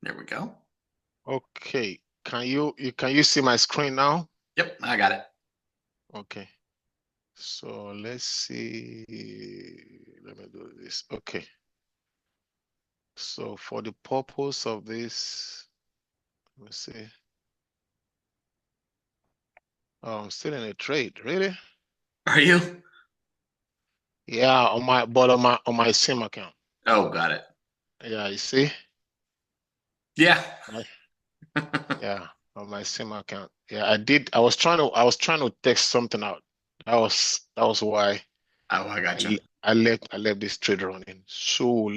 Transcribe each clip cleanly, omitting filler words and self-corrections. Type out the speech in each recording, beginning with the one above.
There we go. Okay. Can you see my screen now? Yep, I got it. Okay. So let's see. Let me do this. Okay. So for the purpose of this, let me see. Oh, I'm still in a trade, really? Are you? Yeah, on my SIM account. Oh, got it. Yeah, you see? Yeah. Right. Yeah, on my SIM account. Yeah, I was trying to text something out. That was why Oh, I gotcha. I left this trade running. So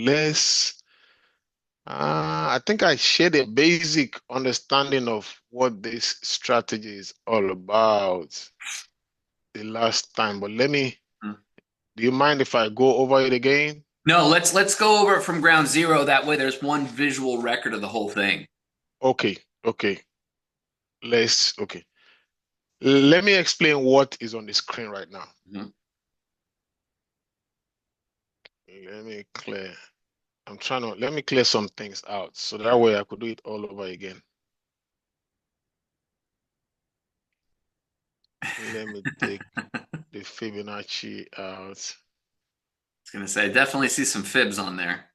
I think I shared a basic understanding of what this strategy is all about the last time, but Mm. do you mind if I go over it again? No, let's go over it from ground zero. That way there's one visual record of the whole thing. Okay, okay. Okay. Let me explain what is on the screen right now. Mhm. Let me clear. Let me clear some things out so that way I could do it all over again. Let me take the Fibonacci out. Gonna say, I definitely see some fibs on there.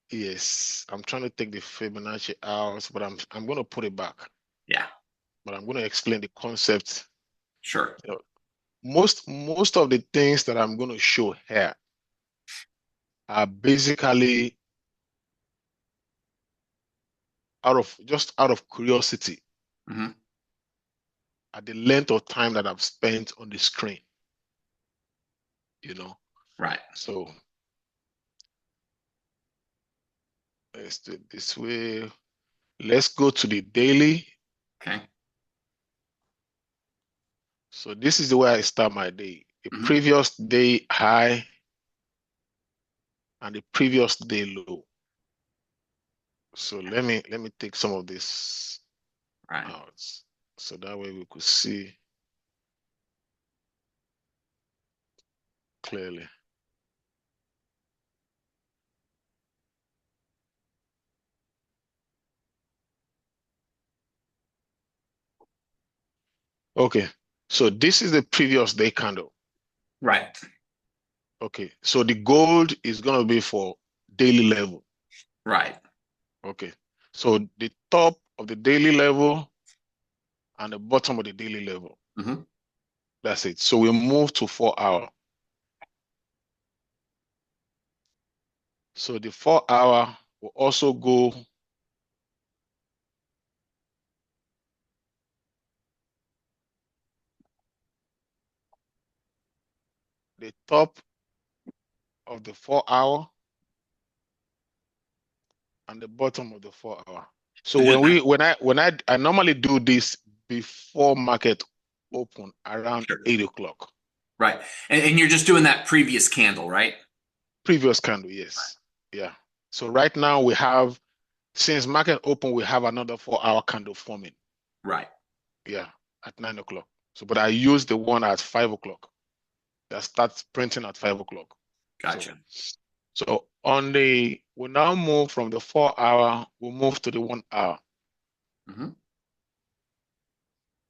Yes, I'm trying to take the Fibonacci out, but I'm going to put it back. Yeah, But I'm going to explain the concept. sure. You know, most of the things that I'm going to show here are basically out of curiosity Hmm. at the length of time that I've spent on the screen, you know. Right. So let's do it this way. Let's go to the daily. Okay. So this is the way I start my day. The Hmm. previous day high and the previous day low. So let me take some of this Right. out so that way we could see clearly. Okay. So this is the previous day candle. Right. Okay. So the gold is going to be for daily level. Right. Okay. So the top of the daily level and the bottom of the daily level. Hmm. That's it. So we move to 4 hour. So the 4 hour will also go the top of the 4 hour and the bottom of the 4 hour. So Just when I normally do this before market open around sure. 8 o'clock. Right. And you're just doing that previous candle, right? Previous candle, yes. Yeah. So right now since market open, we have another 4 hour candle forming. Right. Yeah, at 9 o'clock. So but I use the one at 5 o'clock that starts printing at 5 o'clock. So Gotcha. so we now move from the 4 hour, we move to the 1 hour. Hmm.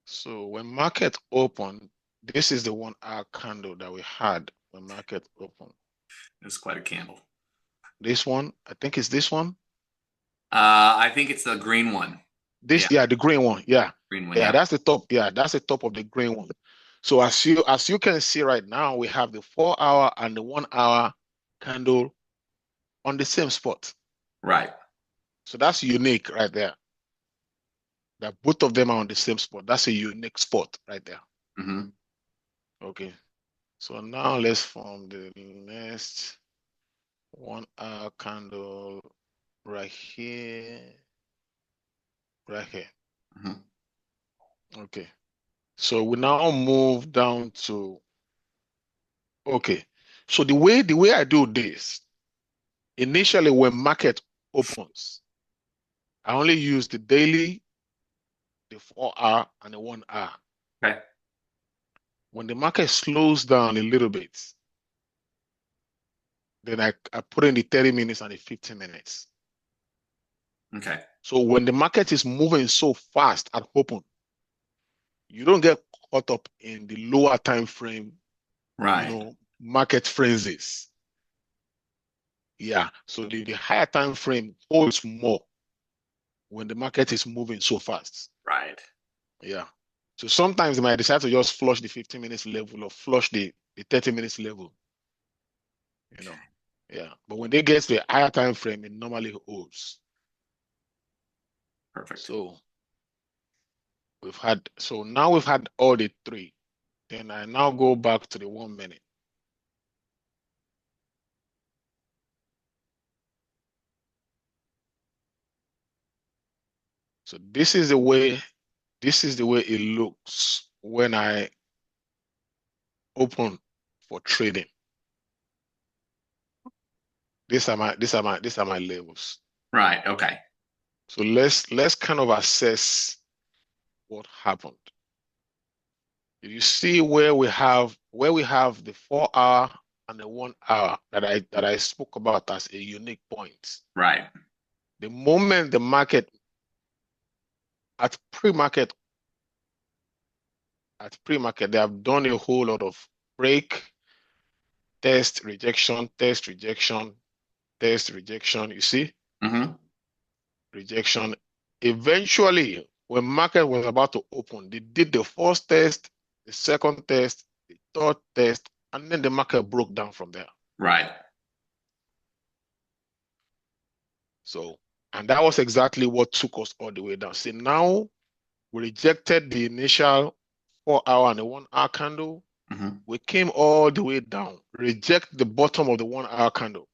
So when market open, this is the 1 hour candle that we had when market open. It's quite a candle. This one, I think it's this one. I think it's the green one. Yeah, Yeah, the green one. Yeah. green one. Yeah, Yep. that's the top. Yeah, that's the top of the green one. So as you can see right now, we have the 4 hour and the 1 hour candle on the same spot. Right. So that's unique right there. That both of them are on the same spot. That's a unique spot right there. Hmm. Okay. So now let's form the next 1 hour candle right here, right here. Hmm. Okay. So we now move down to okay. So the way I do this, initially when market opens, I only use the daily, the 4 hour, and the 1 hour. Okay. When the market slows down a little bit, then I put in the 30 minutes and the 15 minutes. Okay. So when the market is moving so fast at open, you don't get caught up in the lower time frame, Right. market frenzies. Yeah. So the higher time frame holds more when the market is moving so fast. Right. Yeah. So sometimes they might decide to just flush the 15 minutes level or flush the 30 minutes level, you know. Yeah. But when they get to the higher time frame, it normally holds. Perfect. So now we've had all the three. Then I now go back to the 1 minute. So this is the way it looks when I open for trading. These are my levels. Right. Okay. So let's kind of assess what happened. If you see where we have the 4 hour and the 1 hour that I spoke about as a unique point. Right. The moment the market at pre-market they have done a whole lot of break, test, rejection, test, rejection, test, rejection. You see? Mm-hmm. Rejection. Eventually, when market was about to open, they did the first test, the second test, the third test, and then the market broke down from there. Right. So, and that was exactly what took us all the way down. See, now we rejected the initial 4 hour and the 1 hour candle. Mm-hmm. We came all the way down, reject the bottom of the 1 hour candle.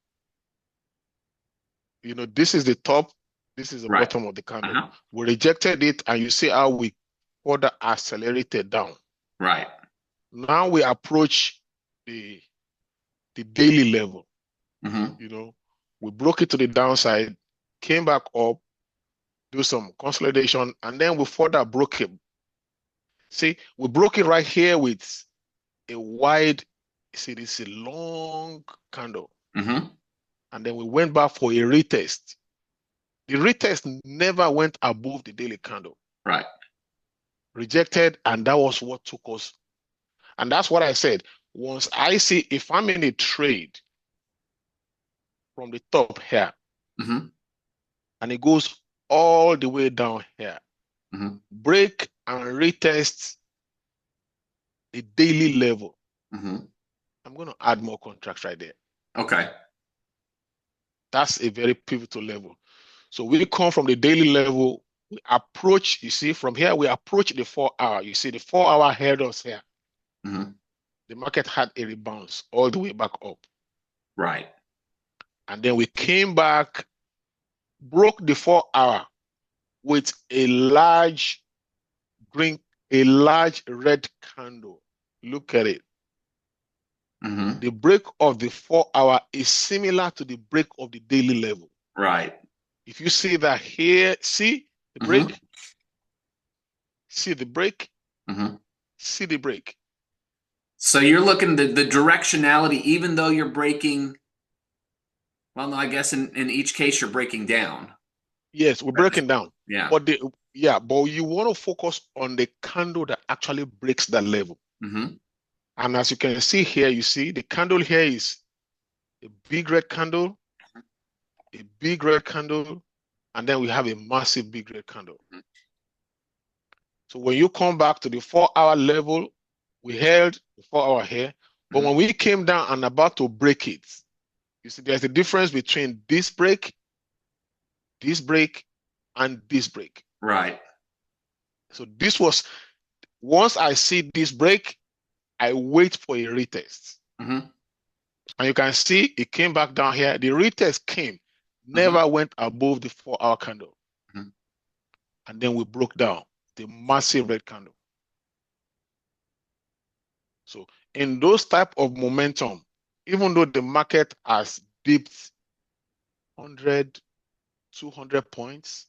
This is the top, this is the Right. bottom of the candle. Uh-huh. We rejected it, and you see how we further accelerated down. Right. Now we approach the daily level. Mm-hmm. We broke it to the downside, came back up, do some consolidation, and then we further broke it. See, we broke it right here with a wide, see, this is a long candle. Mm-hmm. And then we went back for a retest. The retest never went above the daily candle. Right. Rejected, and that was what took us. And that's what I said. Once I see, if I'm in a trade from the top here, Mm-hmm. and it goes all the way down here, Mm-hmm. break and retest the daily level, Mm-hmm. I'm going to add more contracts right there. Okay. That's a very pivotal level. So we come from the daily level, we approach, you see, from here, we approach the 4 hour. You see, the 4 hour held us here. Mm-hmm. The market had a rebound all the way back up. Right. And then we came back, broke the 4 hour with a large red candle. Look at it. Mm-hmm. The break of the 4 hour is similar to the break of the daily level. Right. If you see that here, see the break, Mm-hmm. see the break, Mm-hmm. see the break. So you're looking the directionality, even though you're breaking. Well, no, I guess in each case you're breaking down. Yes, we're breaking down. Yeah. But you want to focus on the candle that actually breaks that level. Mm-hmm. And as you can see here, you see the candle here is a big red candle, and then we have a massive big red candle. So when you come back to the 4 hour level, we held the 4 hour here. But when we came down and about to break it, you see there's a difference between this break, and this break. Right. So this was, once I see this break, I wait for a retest. Mm-hmm. And you can see it came back down here. The retest came, never went above the 4 hour candle. Mm-hmm. And then we broke down the massive red candle. So in those type of momentum, even though the market has dipped 100, 200 points,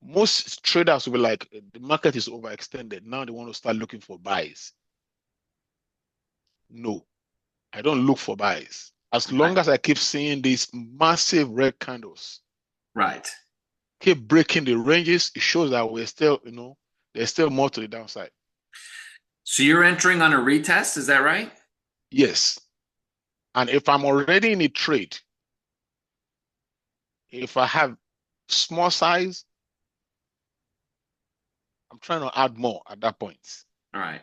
most traders will be like, the market is overextended. Now they want to start looking for buys. No, I don't look for buys. As long as I keep seeing these massive red candles, Right. keep breaking the ranges, it shows that we're still, there's still more to the downside. So you're entering on a retest, is that right? Yes. And if I'm already in a trade, if I have small size, I'm trying to add more at that point. All right.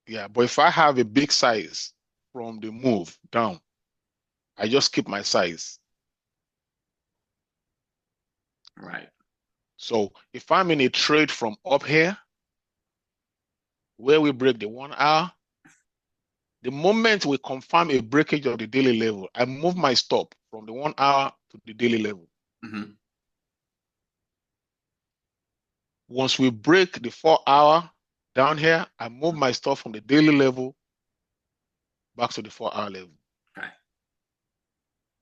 Yeah, but if I have a big size from the move down, I just keep my size. Right. So if I'm in a trade from up here, where we break the 1 hour, the moment we confirm a breakage of the daily level, I move my stop from the 1 hour to the daily level. Mm-hmm. Once we break the 4 hour down here, I move my stop from the daily level back to the 4 hour level. Okay.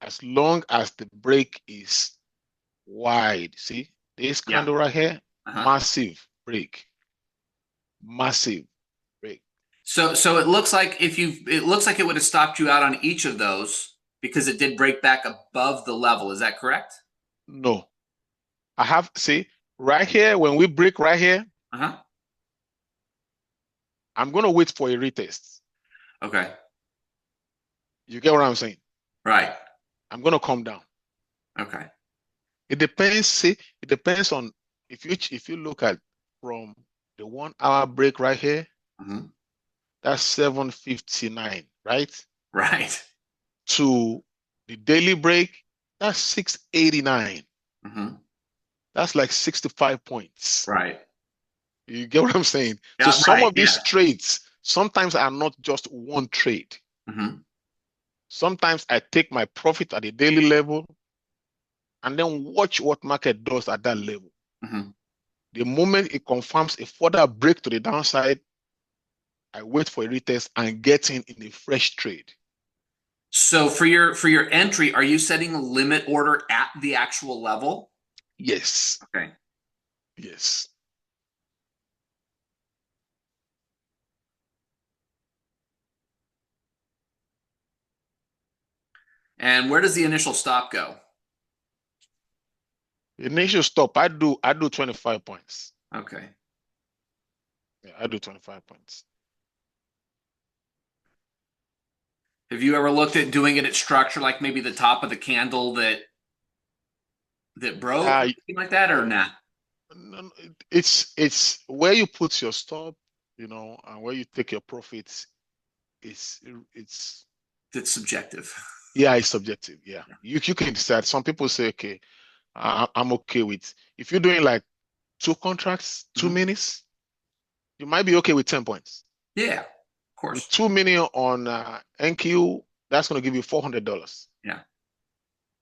As long as the break is wide, see this candle right here, massive break, massive break. So it looks like it looks like it would have stopped you out on each of those because it did break back above the level. Is that correct? No, I have, see right here, when we break right here, I'm going to wait for a retest. Okay. You get what I'm saying? Right. I'm going to come down. Okay. It depends, see, it depends on if you look at from the 1 hour break right here, that's 759, right? Right. To the daily break, that's 689. That's like 65 points. Right. You get what I'm saying? Yeah, so some of these trades sometimes are not just one trade. Sometimes I take my profit at the daily level and then watch what market does at that level. The moment it confirms a further break to the downside, I wait for a retest and get in a fresh trade. So for your entry, are you setting a limit order at the actual level? Yes. Okay. Yes. And where does the initial stop go? The initial stop, I do 25 points. Okay. Yeah, I do 25 points. Have you ever looked at doing it at structure, like maybe the top of the candle that broke, or something like that, or not? It's where you put your stop, and where you take your profits. It's subjective. Yeah, it's subjective. Yeah, you can decide. Some people say, okay, I'm okay with, if you're doing like 2 contracts, 2 minis, you might be okay with 10 points. Yeah, of course. With 2 mini on NQ, that's going to give you $400. Yeah.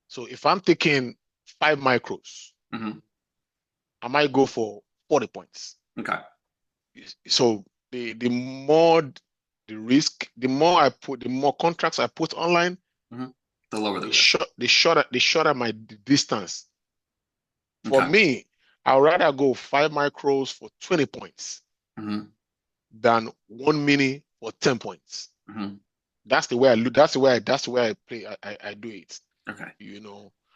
So if I'm taking 5 micros, I might go for 40 points. Okay. So the more the risk, the more contracts I put online, the lower the risk. The shorter my distance. For me, I'd rather go 5 micros for 20 points than 1 mini for 10 points. That's the way I look. That's the way I play. I do it. Okay.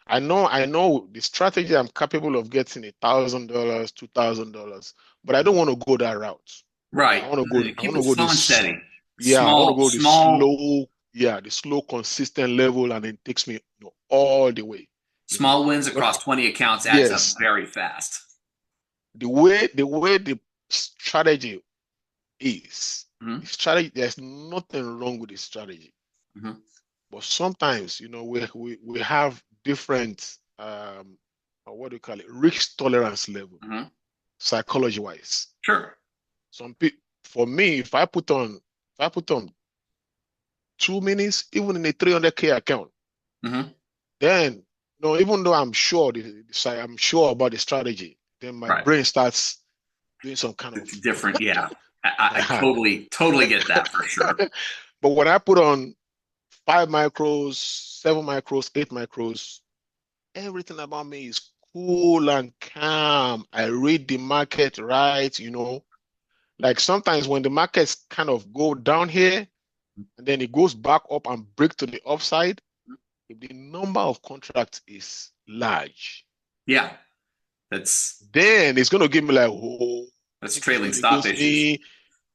I know the strategy. I'm capable of getting $1,000, $2,000, but I don't want to go that route. Right. I want to go. Keep it slow and steady. Yeah, I want to go the slow. Yeah, the slow, consistent level, and it takes me all the way. Small wins across 20 accounts adds up very fast. The way the strategy is, strategy, there's nothing wrong with the strategy. But sometimes, we have different, what do you call it, risk tolerance level, psychology-wise. Sure. For me, if I put on 2 minis, even in a 300K account, then even though I'm sure about the strategy, then my brain starts doing some kind of different. Yeah, I totally get that for sure. But when I put on 5 micros, 7 micros, 8 micros, everything about me is cool and calm. I read the market right, like sometimes when the markets kind of go down here and then it goes back up and break to the upside, if the number of contracts is large, yeah, That's then it's going to give me like, oh, that's this is trailing going stop against issues. me.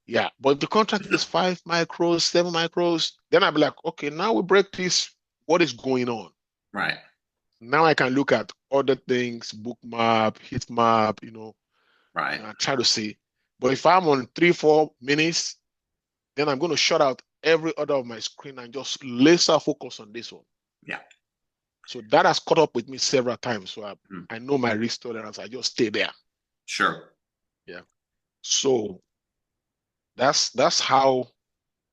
Yeah, but if the contract is 5 micros, 7 micros, then I'll be like, okay, now we break this. What is going on? Right. Now I can look at other things, book map, heat map, Right. and I try to see. But if I'm on 3, 4 minutes, then I'm going to shut out every other of my screen and just laser focus on this one. Yeah. So that has caught up with me several times. So Hmm. I know my risk tolerance. I just stay there. Sure. Yeah. So that's how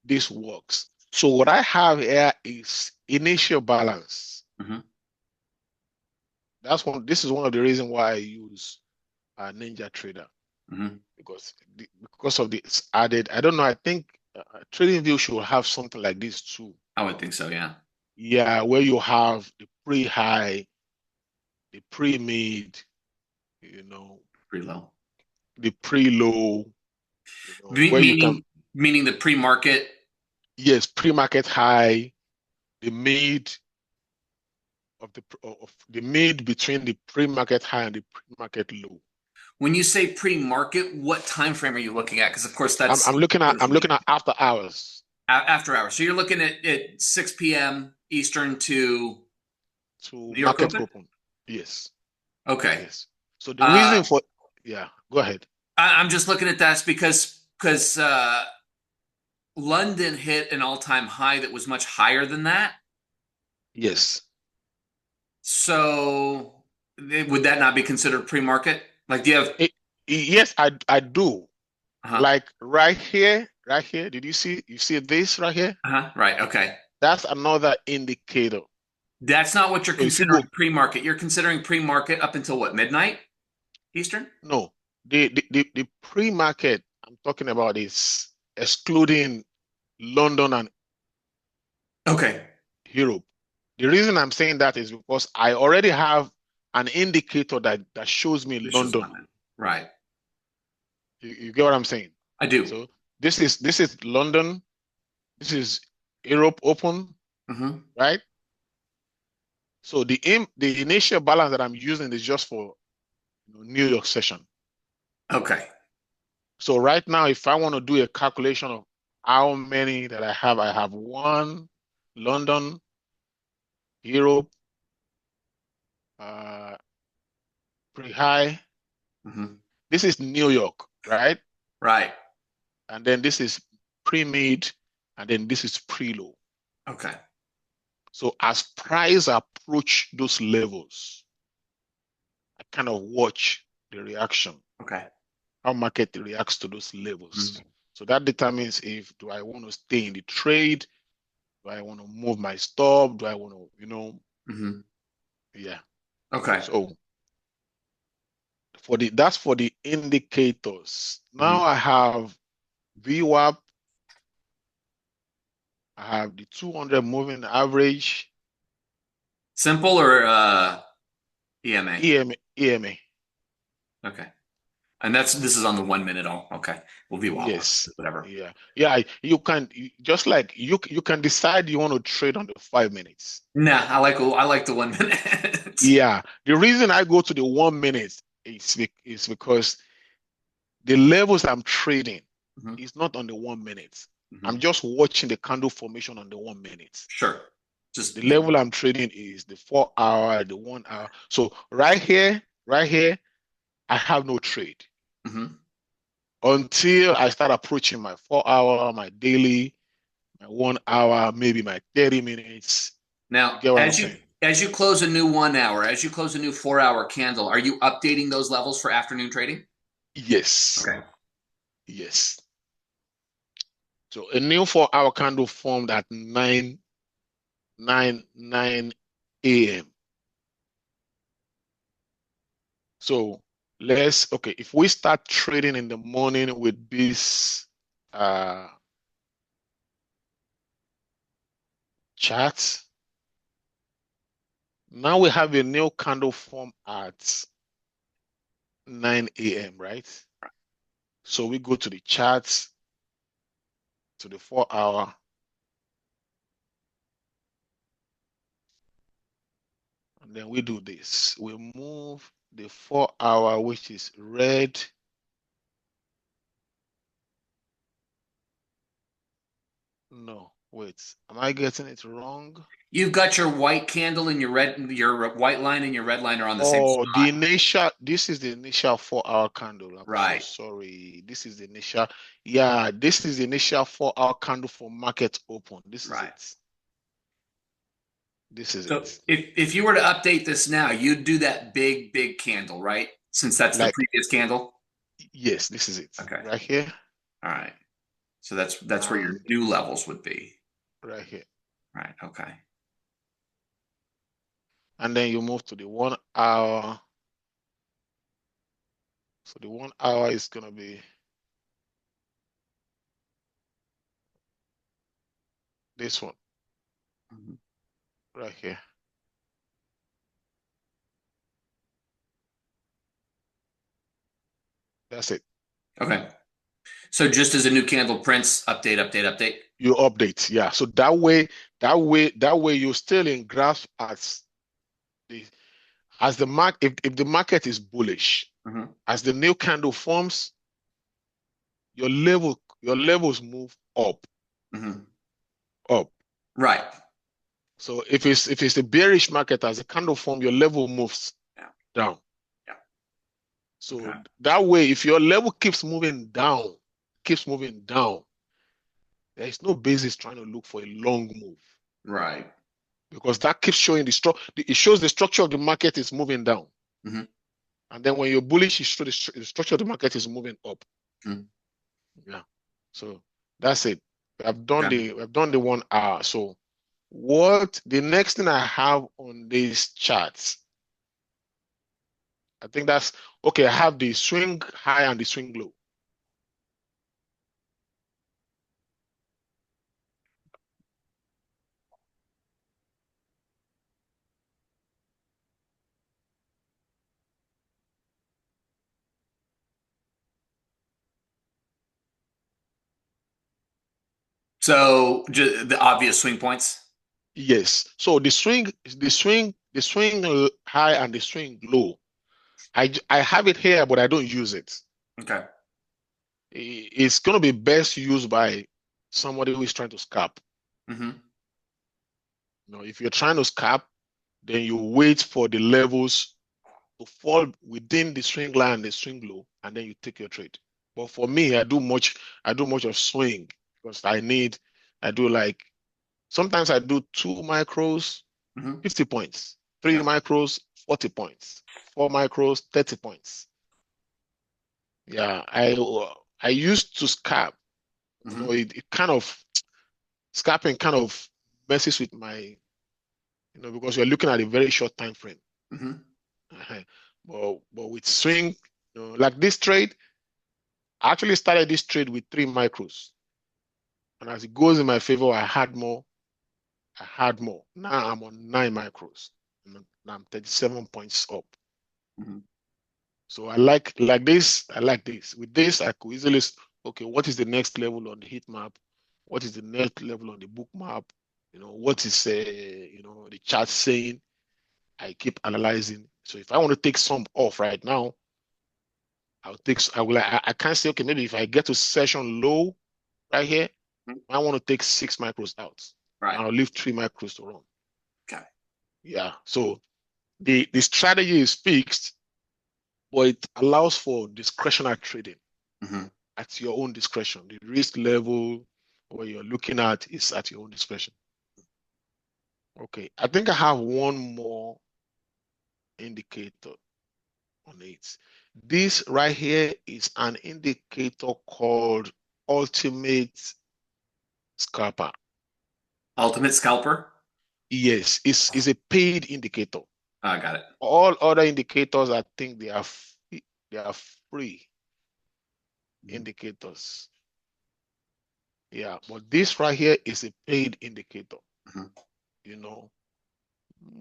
this works. So what I have here is initial balance. Hmm. This is one of the reasons why I use Ninja Trader, Hmm. because of this added. I don't know. I think TradingView should have something like this too. I would think so. Yeah. Yeah, where you have the pre-high, the pre-mid, you know, Pretty low. the pre-low, where you can, Meaning the pre-market. yes, pre-market high, the mid of the mid between the pre-market high and the pre-market low. When you say pre-market, what time frame are you looking at? Because of course I'm, that's I'm looking at I'm social looking media. at after hours After hours. So you're looking at 6 p.m. Eastern to to New York market Open? open. Yes, Okay. yes. So the Uh, reason for, yeah, go ahead. I'm just looking at that because London hit an all-time high that was much higher than that. Yes. So would that not be considered pre-market? Like, do you have? Yes, I do. Uh-huh. Like right here. Did you see this right here? Uh-huh. Right. Okay. That's another indicator. That's not what you're So if you considering go, pre-market. You're considering pre-market up until what, midnight Eastern? no, the pre-market I'm talking about is excluding London and Okay. Europe. The reason I'm saying that is because I already have an indicator that shows me This is London. London. Right. You get what I'm saying? I do. So this is London. This is Europe Open, Hmm. right? So the initial balance that I'm using is just for New York session. Okay. So right now, if I want to do a calculation of how many that I have one, London, Europe, uh, pretty high. Hmm. This is New York, right? Right. And then this is pre-mid, and then this is pre-low. Okay. So as price approach those levels, I kind of watch the reaction, Okay. how market reacts to those levels. Mhm. So that determines if do I want to stay in the trade, do I want to move my stop, do I want to, Hmm. yeah. Okay. So that's for the indicators. Hmm. Now I have VWAP, I have the 200 moving average, Simple or EMA? EMA. Okay. And this is on the 1 minute all. Okay. We'll VWAP on Yes. whatever. Yeah. Yeah. Just like you can decide you want to trade on the 5 minutes. Nah, I like the 1 minute. Yeah. The reason I go to the 1 minute is because the levels I'm trading Hmm. is not on the 1 minute. I'm Hmm. just watching the candle formation on the 1 minute. Sure. The Just yeah. level I'm trading is the 4 hour, the 1 hour. So right here, I have no trade Hmm. until I start approaching my 4 hour, my daily, my 1 hour, maybe my 30 minutes. You Now, get what I'm as you saying? as you close a new 1 hour, as you close a new 4 hour candle, are you updating those levels for afternoon trading? Yes. Okay. Yes. So a new 4 hour candle formed at 9 a.m. So okay, if we start trading in the morning with this uh chart, now we have a new candle form at 9 a.m., right? So we go to the charts, to the 4 hour, and then we do this. We move the 4 hour, which is red. No, wait, am I getting it wrong? You've got your white candle and your white line and your red line are on the same Oh, spot. this is the initial 4 hour candle. I'm so Right. sorry. This is the initial, yeah, this is the initial 4 hour candle for market open. This is Right. it. This is So it. if you were to update this now, you'd do that big candle, right? Since that's the Like, previous candle. yes, this is it. Okay. Right here All right. So that's where your and new levels would be. right here. Right. Okay. And then you move to the 1 hour. So the 1 hour is gonna be this one Mhm. right here. That's it. Okay. So just as a new candle prints, update. You update, yeah. So that way you're still in graph the as the if the market is bullish, Mhm. as the new candle forms, your levels move up, Mhm. up. Right. So if it's a bearish market, as the candle form, your level moves Yeah. down. Yeah. So Okay. that way, if your level keeps moving down, there is no basis trying to look for a long move Right. because that keeps showing it shows the structure of the market is moving down. Mhm. And then when you're bullish, it shows the structure of the market is moving up. Mhm. Yeah. So that's it. Okay. I've done the 1 hour. So what the next thing I have on these charts, I think that's okay. I have the swing high and the swing low. So just the obvious swing points. Yes. So the swing high and the swing low. I have it here, but I don't use it. Okay. It's going to be best used by somebody who is trying to scalp. Mhm. If you're trying to scalp, then you wait for the levels to fall within the swing line and the swing low, and then you take your trade. But for me, I do much of swing because I do like, sometimes I do 2 micros, Mhm. 50 points, three Yeah. micros, 40 points, 4 micros, 30 points. Yeah, I used to scalp. Mhm. It kind of scalping kind of messes with my, because you're looking at a very short time frame. Mhm. Uh-huh. But with swing, like this trade, I actually started this trade with 3 micros. And as it goes in my favor, I had more. Now I'm on 9 micros. I'm 37 points up. Mhm. So I like this. I like this. With this, I could easily, okay, what is the next level on the heat map? What is the next level on the book map? What is the chart saying? I keep analyzing. So if I want to take some off right now, I can't say, okay, maybe if I get to session low right here, Mhm. I want to take 6 micros out. Right. And I'll leave 3 micros to run. Okay. Yeah. So the strategy is fixed, but it allows for discretionary trading Mhm. at your own discretion. The risk level where you're looking at is at your own discretion. Okay. I think I have one more indicator on it. This right here is an indicator called Ultimate Scalper. Ultimate scalper. Yes, it's a paid indicator. I got it. All other indicators, I think they are free Mhm. indicators. Yeah, but this right here is a paid indicator. Mhm. You know,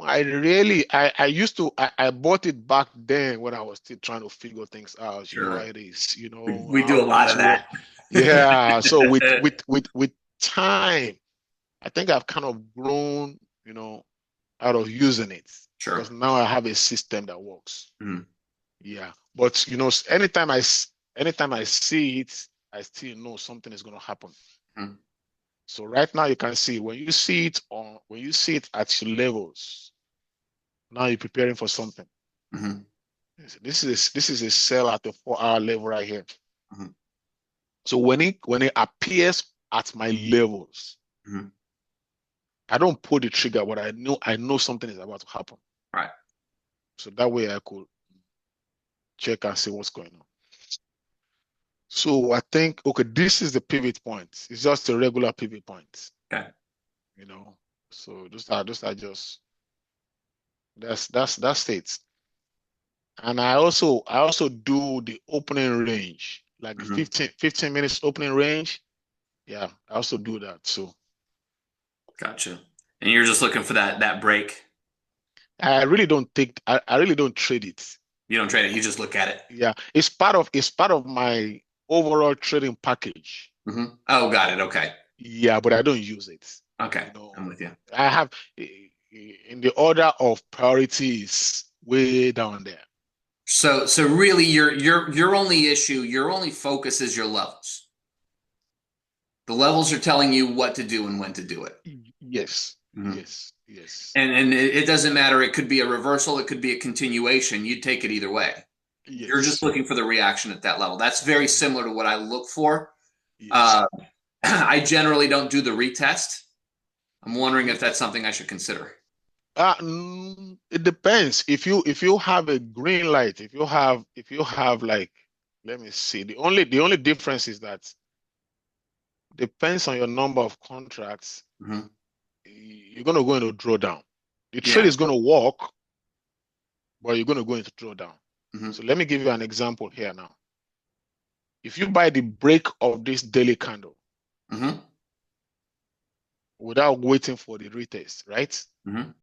I used to, I bought it back then when I was still trying to figure things out. You know how Sure. it is, We do how a lot things of work. that. Yeah. So with time, I think I've kind of grown, out of using it Sure. because now I have a system that works. Mhm. Yeah, but you know, anytime I see it, I still know something is going to happen. Mhm. So right now you can see when you see it at your levels, now you're preparing for something. Mhm. This is a sell at the 4-hour level right here. Mhm. So when it appears at my levels, Mhm. I don't pull the trigger, but I know something is about to happen. Right. So that way I could check and see what's going on. So I think, okay, this is the pivot point. It's just a regular pivot point, Okay. you know. So those are just that's it. And I also do the opening range, like Mhm. 15 minutes opening range. Yeah, I also do that. So Gotcha. And you're just looking for that break. I really don't trade it. You don't trade it. You just look at it. Yeah, it's part of my overall trading package. Oh, got it. Okay. Yeah, but I don't use it. Okay. You know, I'm with you. I have in the order of priorities way down there. So really your only issue, your only focus is your levels. The levels are telling you what to do and when to do it. Yes, Mhm. yes, yes, And it doesn't matter. It could be a reversal. It could be a continuation. You'd take it either way. You're just yes, looking for the reaction at that level. That's very similar to what I look for. yes. Uh, I generally don't do the retest. I'm wondering Mhm. if that's something I should consider. It depends. If you have a green light, if you have like, let me see. The only difference is that depends on your number of contracts. Mhm. You're gonna go into drawdown. The trade Yeah. is gonna work, but you're gonna go into drawdown. Mhm. So let me give you an example here now. If you buy the break of this daily candle Mhm. without waiting for the retest, right? Mhm.